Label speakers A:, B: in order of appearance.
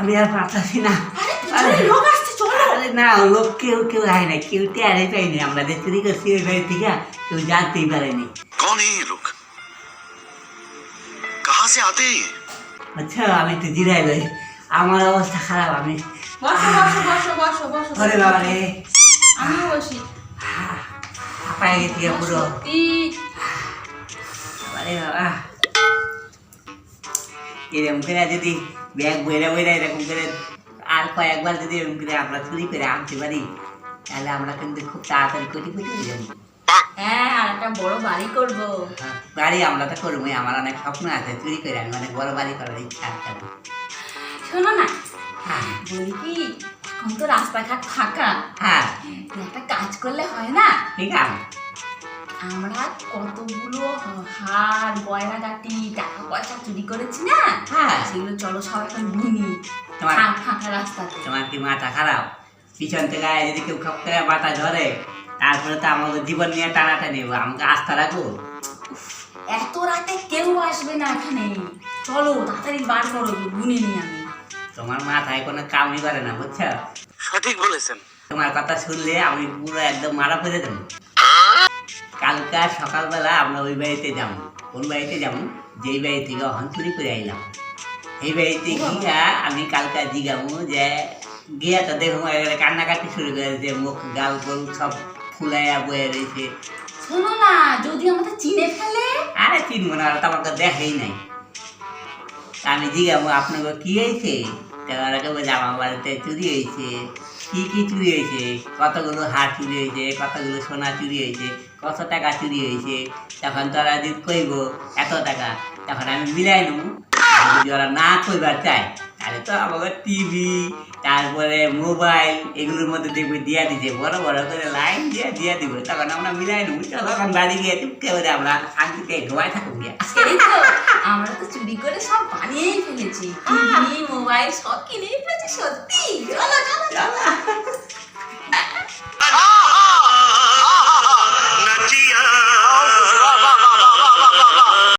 A: আমি আর পারতাছি না।
B: আরে লোক আসছে, চলো।
A: আরে না, লোক কেউ আয় না, কেউ টেরই পাইনি। আমরা যে চুরি করছি ওই বাড়ি থেকে কেউ জানতেই পারেনি।
C: कौन है ये लोग? कहाँ से आते हैं ये?
A: আচ্ছা, আমি একটু জিরাই লই, আমার অবস্থা খারাপ। আমি
B: বসো বসো বসো বসো বসো।
A: ওরে বাবা রে,
B: আমিও বসি।
A: হাঁপায় গেছি পুরো।
B: সত্যি
A: আরে বাবা, এরকম করে যদি ব্যাগ বইরা বইরা এরকম করে আর কয়েকবার যদি এরকম করে আমরা চুরি করে আনতে পারি, তাহলে আমরা কিন্তু খুব তাড়াতাড়ি কোটিপতি হয়ে যাবো।
B: হ্যাঁ, আর একটা বড় বাড়ি করবো।
A: বাড়ি আমরা তো করবোই, আমার অনেক স্বপ্ন আছে চুরি করে আমি অনেক বড় বাড়ি করার ইচ্ছা আছে আমার।
B: শোনো না,
A: হ্যাঁ
B: বলি কি, এখন তো রাস্তাঘাট ফাঁকা,
A: হ্যাঁ,
B: একটা কাজ করলে হয় না?
A: ঠিক আছে।
B: আমরা কতগুলো হার গয়নাগাটি টাকা পয়সা চুরি করেছি না,
A: হ্যাঁ,
B: সেগুলো চলো সব এখন গুনি
A: তোমার
B: ফাঁকা রাস্তাতে।
A: তোমার কি মাথা খারাপ? পিছন থেকে যদি কেউ খপ করে মাথা ধরে, তারপরে তো আমাকে জীবন নিয়ে টানাটানি, আমাকে আস্থা রাখবো।
B: এত রাতে কেউ আসবে না এখানে, চলো তাড়াতাড়ি বার করো, গুনে নি আমি।
A: তোমার মাথায় কোনো কামই করে না, বুঝছো?
C: সঠিক বলেছেন।
A: তোমার কথা শুনলে আমি পুরো একদম মারা পড়ে যাবো। কালকা সকালবেলা আমরা ওই বাড়িতে যাবো। কোন বাড়িতে যাবো? যেই বাড়ি থেকে অহন চুরি করে আইলাম, এই বাড়িতে গিয়া আমি কালকা জিগাবো যে গিয়া তো দেখো কান্নাকাটি শুরু করেছে, মুখ গাল গরু সব ফুলাইয়া বয়ে রয়েছে।
B: শোনো না, যদি আমাদের চিনে ফেলে?
A: আরে চিনবো না, তো আমাকে দেখেই নাই। আমি জিগাবো আপনাকে কি হয়েছে? ওরা কেউ বলছে আমার বাড়িতে চুরি হয়েছে। কি চুরি হয়েছে? কতগুলো হার চুরি হয়েছে, কতগুলো সোনা চুরি হয়েছে, কত টাকা চুরি হয়েছে। তখন তোরা যদি কইব এত টাকা, তখন আমি মিলাই নেব। যদি ওরা না কইবার চায়, তাহলে তো আমাকে টিভি, তারপরে মোবাইল, এগুলোর মধ্যে দেখবে দিয়া দিছে, বড় বড় করে লাইন দিয়া দিব। তখন আমরা মিলাই নেব। তখন বাড়ি গিয়ে চুপকে করে আমরা শান্তিতে ঘুমাই থাকবো গিয়া।
B: সেই তো, আমরা তো চুরি করে সব বানিয়েই ফেলেছি, টিভি মোবাইল সব কিনেই ফেলেছি। সত্যি, চলো চলো চলো।